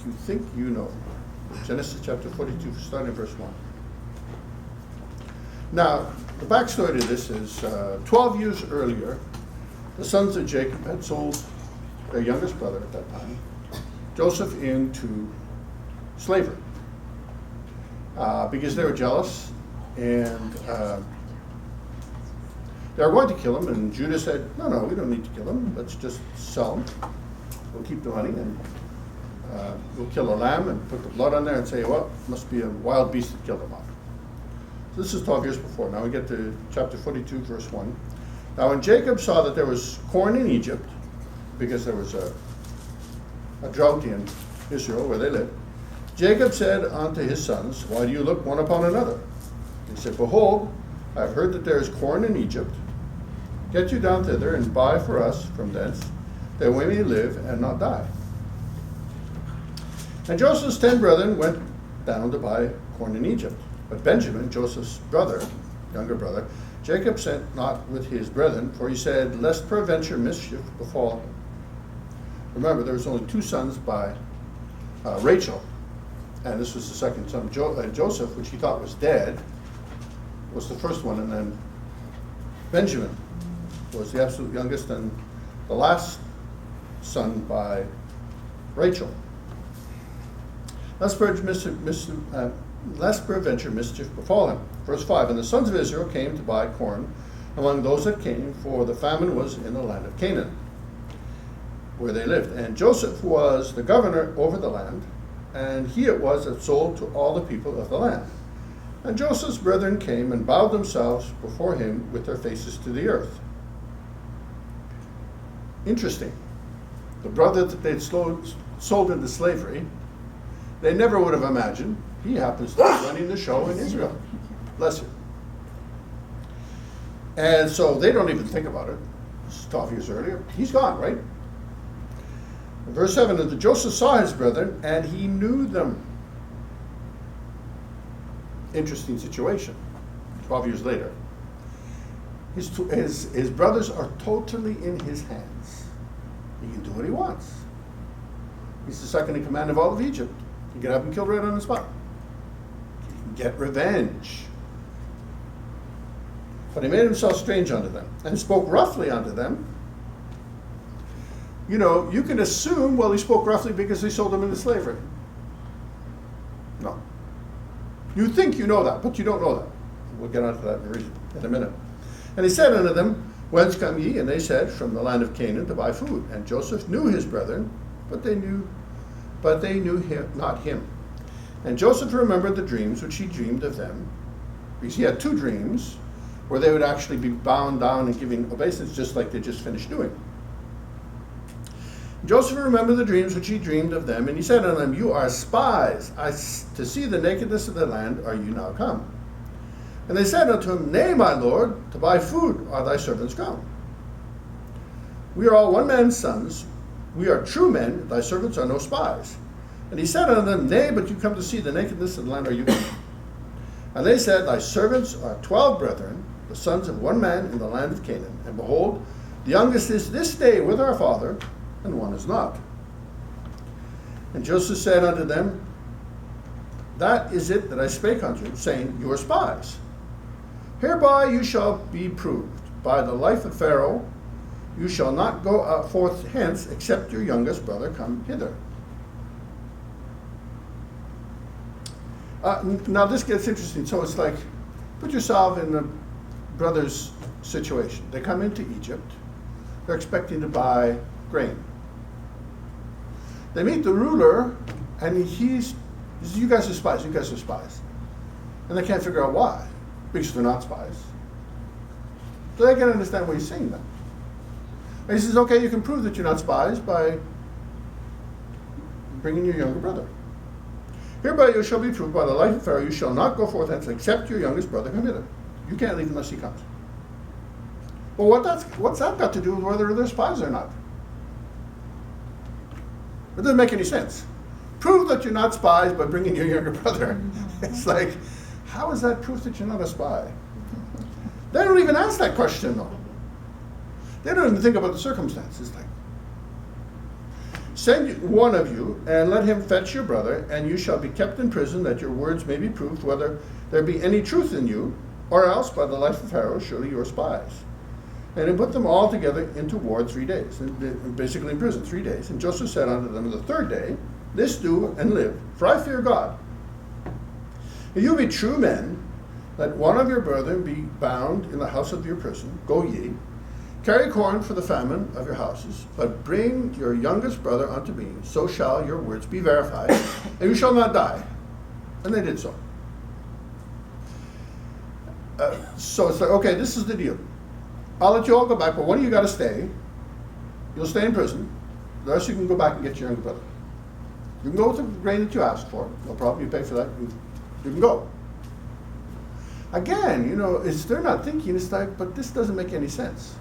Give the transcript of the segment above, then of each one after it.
you think you know. Genesis chapter 42, starting in verse 1. Now, the backstory to this is 12 years earlier, the sons of Jacob had sold their youngest brother at that time, Joseph, into slavery because they were jealous, and they were going to kill him, and Judah said, no, we don't need to kill him. Let's just sell him. We'll keep the money, and we'll kill a lamb and put the blood on there and say, well, it must be a wild beast that killed him off. So this is 12 years before. Now we get to chapter 42, verse 1. Now when Jacob saw that there was corn in Egypt, because there was a drought in Israel where they lived, Jacob said unto his sons, why do you look one upon another? He said, behold, I have heard that there is corn in Egypt. Get you down thither and buy for us from thence, that we may live and not die. And Joseph's 10 brethren went down to buy corn in Egypt. But Benjamin, Joseph's brother, younger brother, Jacob sent not with his brethren, for he said, lest peradventure mischief befall him. Remember, there was only 2 sons by Rachel, and this was the second son. Joseph, which he thought was dead, was the first one, and then Benjamin was the absolute youngest and the last son by Rachel. Lest peradventure mischief befall him. Verse 5, and the sons of Israel came to buy corn among those that came, for the famine was in the land of Canaan, where they lived. And Joseph was the governor over the land, and he it was that sold to all the people of the land. And Joseph's brethren came and bowed themselves before him with their faces to the earth. Interesting. The brother that they'd sold into slavery, they never would have imagined he happens to be running the show in Israel. Bless you. And so they don't even think about it. It's 12 years earlier. He's gone, right? In verse 7, and Joseph saw his brethren, and he knew them. Interesting situation. 12 years later. His brothers are totally in his hands. He can do what he wants. He's the second in command of all of Egypt. He can have them killed right on the spot. He can get revenge. But he made himself strange unto them, and spoke roughly unto them. You know, you can assume, well, he spoke roughly because they sold him into slavery. No. You think you know that, but you don't know that. We'll get onto that in a minute. And he said unto them, whence come ye? And they said, from the land of Canaan to buy food. And Joseph knew his brethren, but they knew him, not him. And Joseph remembered the dreams which he dreamed of them, because he had 2 dreams where they would actually be bound down and giving obeisance, just like they just finished doing. Joseph remembered the dreams which he dreamed of them, and he said unto them, you are spies. To see the nakedness of the land are you now come. And they said unto him, nay, my lord, to buy food are thy servants come. We are all one man's sons. We are true men. Thy servants are no spies. And he said unto them, nay, but you come to see the nakedness of the land are you come. And they said, thy servants are 12 brethren, the sons of one man in the land of Canaan. And behold, the youngest is this day with our father, and one is not. And Joseph said unto them, that is it that I spake unto you, saying, you are spies. Hereby you shall be proved. By the life of Pharaoh, you shall not go forth hence, except your youngest brother come hither. Now this gets interesting. So it's like, put yourself in the brother's situation. They come into Egypt. They're expecting to buy grain. They meet the ruler, and he says, you guys are spies, you guys are spies. And they can't figure out why, because they're not spies. So they can understand what he's saying then. And he says, okay, you can prove that you're not spies by bringing your younger brother. Hereby you shall be proved by the life of Pharaoh, you shall not go forth hence except your youngest brother come hither. You can't leave unless he comes. Well, what's that got to do with whether they're spies or not? It doesn't make any sense. Prove that you're not spies by bringing your younger brother. It's like, how is that proof that you're not a spy? They don't even ask that question, though. They don't even think about the circumstances. Like, Send one of you, and let him fetch your brother, and you shall be kept in prison, that your words may be proved, whether there be any truth in you, or else by the life of Pharaoh, surely you are spies. And he put them all together into ward 3 days, and basically in prison 3 days. And Joseph said unto them the third day, This do and live, for I fear God. If you be true men, let one of your brethren be bound in the house of your prison, go ye, carry corn for the famine of your houses, but bring your youngest brother unto me, so shall your words be verified, and you shall not die. And they did so. So it's like, okay, this is the deal. I'll let you all go back, but one of you got to stay. You'll stay in prison. The rest you can go back and get your younger brother. You can go with the grain that you asked for. No problem. You pay for that. You can go. Again, you know, they're not thinking. It's like, but this doesn't make any sense.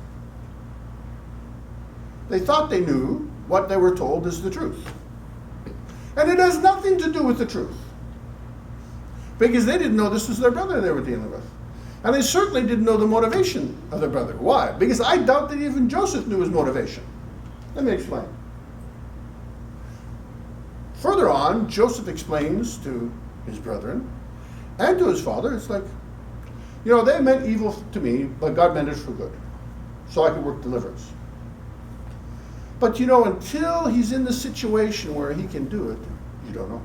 They thought they knew what they were told is the truth. And it has nothing to do with the truth. Because they didn't know this was their brother they were dealing with. And they certainly didn't know the motivation of their brother. Why? Because I doubt that even Joseph knew his motivation. Let me explain. Further on, Joseph explains to his brethren and to his father, it's like, you know, they meant evil to me, but God meant it for good, so I could work deliverance. But you know, until he's in the situation where he can do it, you don't know.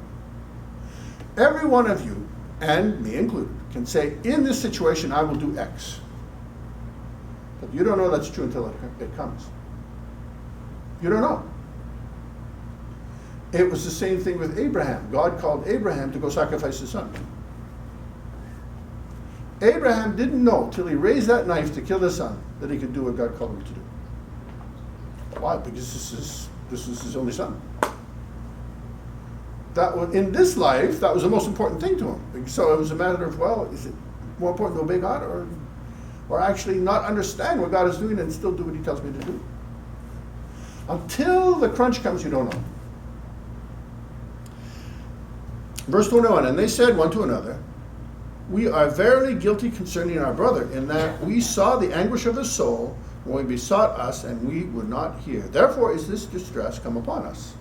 Every one of you, and me included, can say, in this situation, I will do X. But you don't know that's true until it comes. You don't know. It was the same thing with Abraham. God called Abraham to go sacrifice his son. Abraham didn't know till he raised that knife to kill his son that he could do what God called him to do. Why? Because this is his only son. That was, in this life, that was the most important thing to him. So it was a matter of, well, is it more important to obey God or actually not understand what God is doing and still do what he tells me to do? Until the crunch comes, you don't know. Verse 21, and they said one to another, We are verily guilty concerning our brother, in that we saw the anguish of his soul when he besought us, and we would not hear. Therefore is this distress come upon us.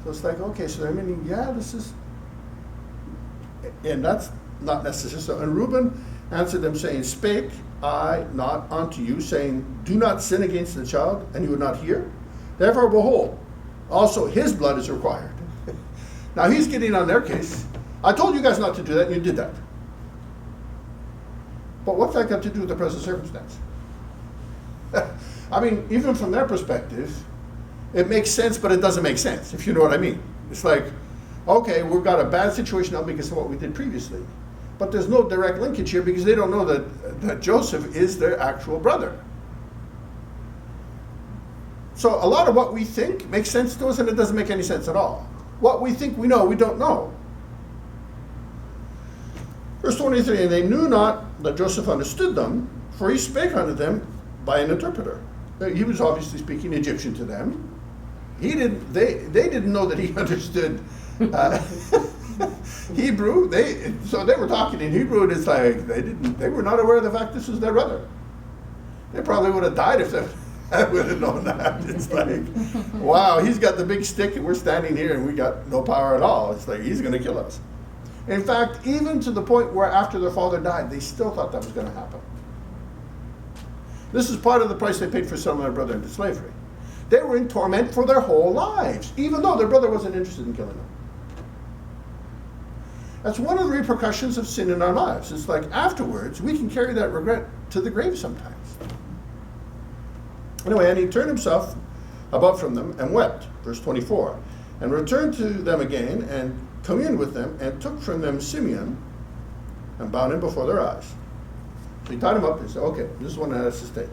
So it's like, okay, so they're meaning, yeah, this is, and that's not necessary. So, and Reuben answered them, saying, Spake I not unto you, saying, Do not sin against the child, and you would not hear? Therefore, behold, also his blood is required. Now he's getting on their case. I told you guys not to do that, and you did that. But what's that got to do with the present circumstance? I mean, even from their perspective, it makes sense, but it doesn't make sense, if you know what I mean. It's like, okay, we've got a bad situation now because of what we did previously. But there's no direct linkage here because they don't know that Joseph is their actual brother. So a lot of what we think makes sense to us, and it doesn't make any sense at all. What we think we know, we don't know. Verse 23, and they knew not that Joseph understood them, for he spake unto them by an interpreter. He was obviously speaking Egyptian to them. They didn't know that he understood Hebrew. So they were talking in Hebrew, and it's like they were not aware of the fact this was their brother. They probably would have died if they would have known that. It's like, wow, he's got the big stick and we're standing here and we got no power at all. It's like, he's going to kill us. In fact, even to the point where after their father died, they still thought that was going to happen. This is part of the price they paid for selling their brother into slavery. They were in torment for their whole lives, even though their brother wasn't interested in killing them. That's one of the repercussions of sin in our lives. It's like afterwards, we can carry that regret to the grave sometimes. Anyway, and he turned himself about from them and wept, verse 24, and returned to them again and communed with them and took from them Simeon and bound him before their eyes. So he tied him up and said, okay, this is one that has to stay.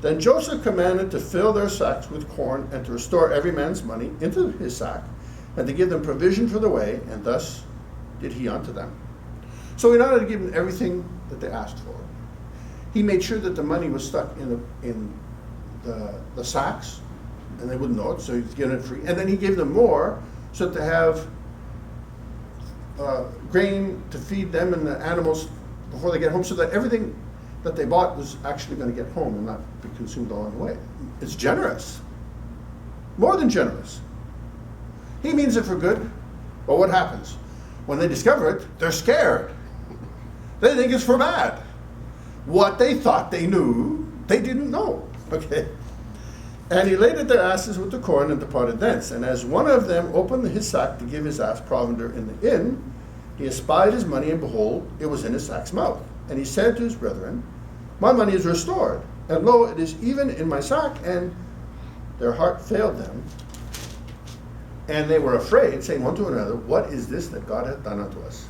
Then Joseph commanded to fill their sacks with corn and to restore every man's money into his sack and to give them provision for the way, and thus did he unto them. So he not only gave them everything that they asked for, he made sure that the money was stuck in the sacks, and they wouldn't know it, so he's giving it free. And then he gave them more so that they have grain to feed them and the animals before they get home, so that everything that they bought was actually going to get home and not be consumed along the way. It's generous. more than generous. He means it for good, but what happens? When they discover it, they're scared. They think it's for bad. What they thought they knew, they didn't know. Okay? And he laid at their asses with the corn and departed thence. And as one of them opened his sack to give his ass provender in the inn, he espied his money, and behold, it was in his sack's mouth. And he said to his brethren, my money is restored, and lo, it is even in my sack. And their heart failed them, and they were afraid, saying one to another, what is this that God hath done unto us?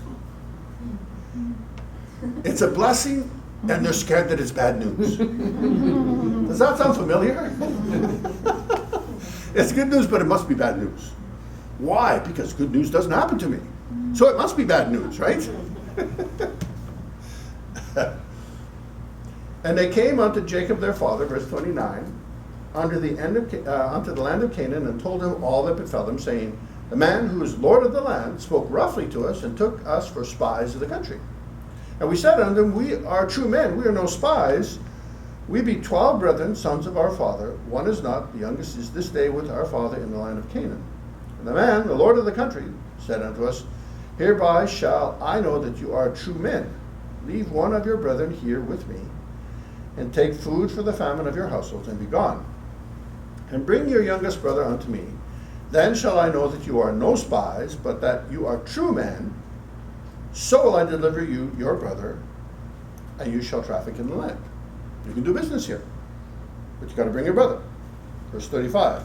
It's a blessing, and they're scared that it's bad news. Does that sound familiar? It's good news, but it must be bad news. Why? Because good news doesn't happen to me. So it must be bad news, right? And they came unto Jacob their father, verse 29, unto the land of Canaan, and told him all that befell them, saying, the man who is Lord of the land spoke roughly to us, and took us for spies of the country. And we said unto them, we are true men, we are no spies. We be 12 brethren, sons of our father. One is not, the youngest is this day with our father in the land of Canaan. And the man, the Lord of the country, said unto us, hereby shall I know that you are true men. Leave one of your brethren here with me, and take food for the famine of your households, and be gone. And bring your youngest brother unto me. Then shall I know that you are no spies, but that you are true men. So will I deliver you your brother, and you shall traffic in the land. You can do business here, but you got to bring your brother. Verse 35.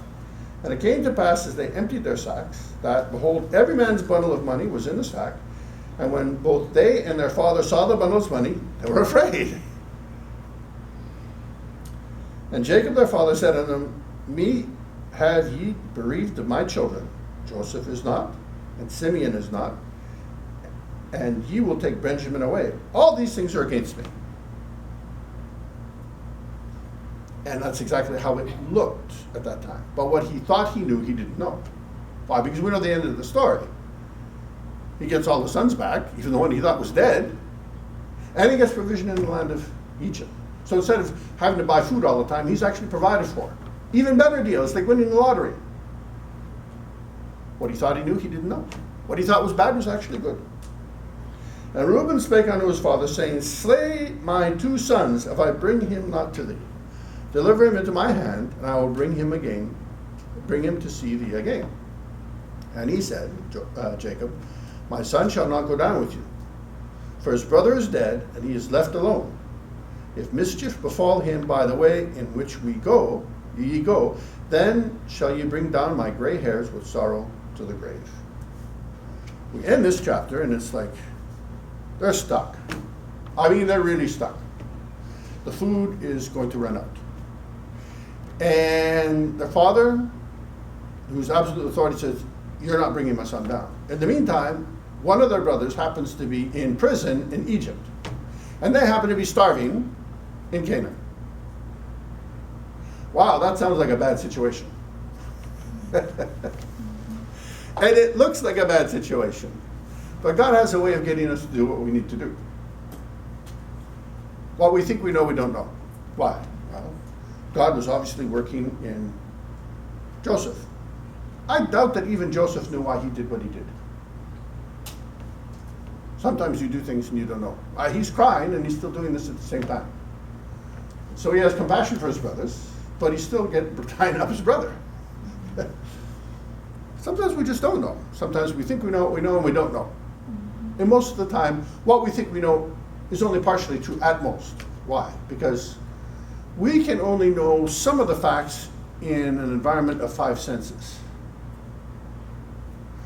And it came to pass as they emptied their sacks, that, behold, every man's bundle of money was in the sack. And when both they and their father saw the bundles of money, they were afraid. And Jacob their father said unto them, me have ye bereaved of my children. Joseph is not, and Simeon is not, and ye will take Benjamin away. All these things are against me. And that's exactly how it looked at that time. But what he thought he knew, he didn't know. Why? Because we know the end of the story. He gets all the sons back, even the one he thought was dead, and he gets provision in the land of Egypt. So instead of having to buy food all the time, he's actually provided for. Even better deal. It's like winning the lottery. What he thought he knew, he didn't know. What he thought was bad was actually good. And Reuben spake unto his father, saying, slay my 2 sons, if I bring him not to thee. Deliver him into my hand, and I will bring him to see thee again. And he said, Jacob, my son shall not go down with you, for his brother is dead, and he is left alone. If mischief befall him by the way in which ye go, then shall ye bring down my gray hairs with sorrow to the grave. We end this chapter, and it's like, they're stuck. I mean, they're really stuck. The food is going to run out. And their father, who's absolute authority, says, you're not bringing my son down. In the meantime, one of their brothers happens to be in prison in Egypt. And they happen to be starving in Canaan. Wow, that sounds like a bad situation. And it looks like a bad situation. But God has a way of getting us to do what we need to do. What we think we know, we don't know. Why? Well, God was obviously working in Joseph. I doubt that even Joseph knew why he did what he did. Sometimes you do things and you don't know. He's crying and he's still doing this at the same time. So he has compassion for his brothers, but he's still tying up his brother. Sometimes we just don't know. Sometimes we think we know what we know and we don't know. And most of the time, what we think we know is only partially true at most. Why? Because we can only know some of the facts in an environment of 5 senses.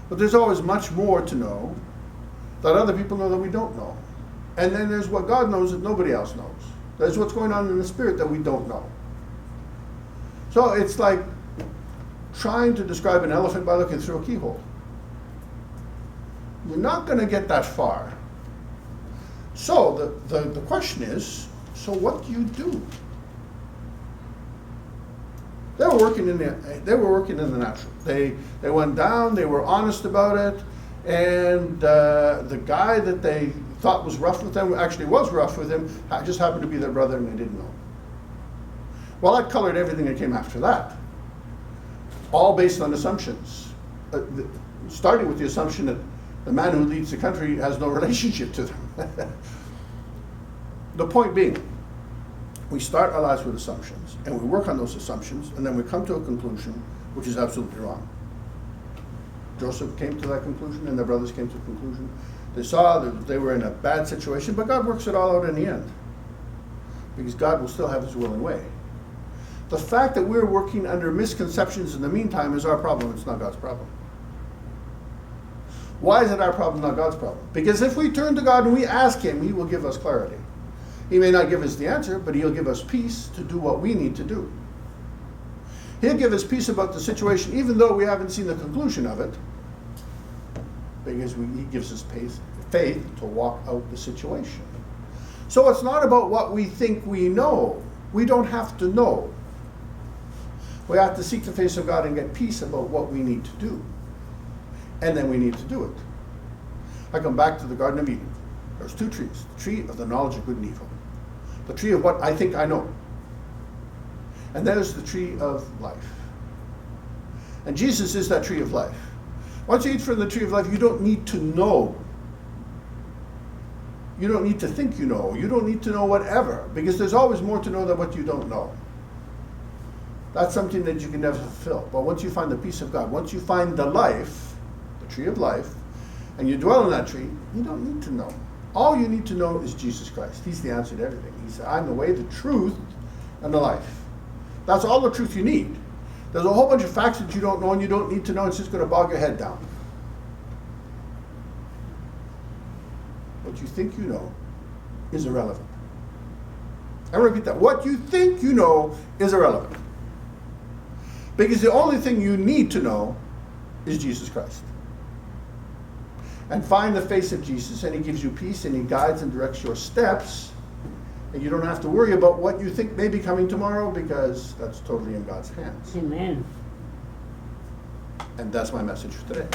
But there's always much more to know that other people know that we don't know. And then there's what God knows that nobody else knows. There's what's going on in the spirit that we don't know. So it's like trying to describe an elephant by looking through a keyhole. You're not going to get that far. So the question is, so what do you do? They were working in the natural. They went down, they were honest about it, and the guy that they thought was rough with them actually was rough with him, just happened to be their brother and they didn't know. Well, that colored everything that came after that. all based on assumptions. Starting with the assumption that the man who leads the country has no relationship to them. The point being, we start our lives with assumptions, and we work on those assumptions, and then we come to a conclusion which is absolutely wrong. Joseph came to that conclusion, and their brothers came to the conclusion. They saw that they were in a bad situation, but God works it all out in the end, because God will still have his will and way. The fact that we're working under misconceptions in the meantime is our problem. It's not God's problem. Why is it our problem, not God's problem? Because if we turn to God and we ask him, he will give us clarity. He may not give us the answer, but he'll give us peace to do what we need to do. He'll give us peace about the situation, even though we haven't seen the conclusion of it, because he gives us faith to walk out the situation. So it's not about what we think we know. We don't have to know. We have to seek the face of God and get peace about what we need to do. And then we need to do it. I come back to the Garden of Eden. There's two trees. The tree of the knowledge of good and evil. The tree of what I think I know. And there's the tree of life. And Jesus is that tree of life. Once you eat from the tree of life, you don't need to know. You don't need to think you know. You don't need to know whatever, because there's always more to know than what you don't know. That's something that you can never fulfill. But once you find the peace of God, once you find the life, the tree of life, and you dwell in that tree, you don't need to know. All you need to know is Jesus Christ. He's the answer to everything. He said, I'm the way, the truth, and the life. That's all the truth you need. There's a whole bunch of facts that you don't know and you don't need to know. It's just going to bog your head down. What you think you know is irrelevant. I repeat that. What you think you know is irrelevant. Because the only thing you need to know is Jesus Christ. And find the face of Jesus, and he gives you peace, and he guides and directs your steps. And you don't have to worry about what you think may be coming tomorrow, because that's totally in God's hands. Amen. And that's my message for today.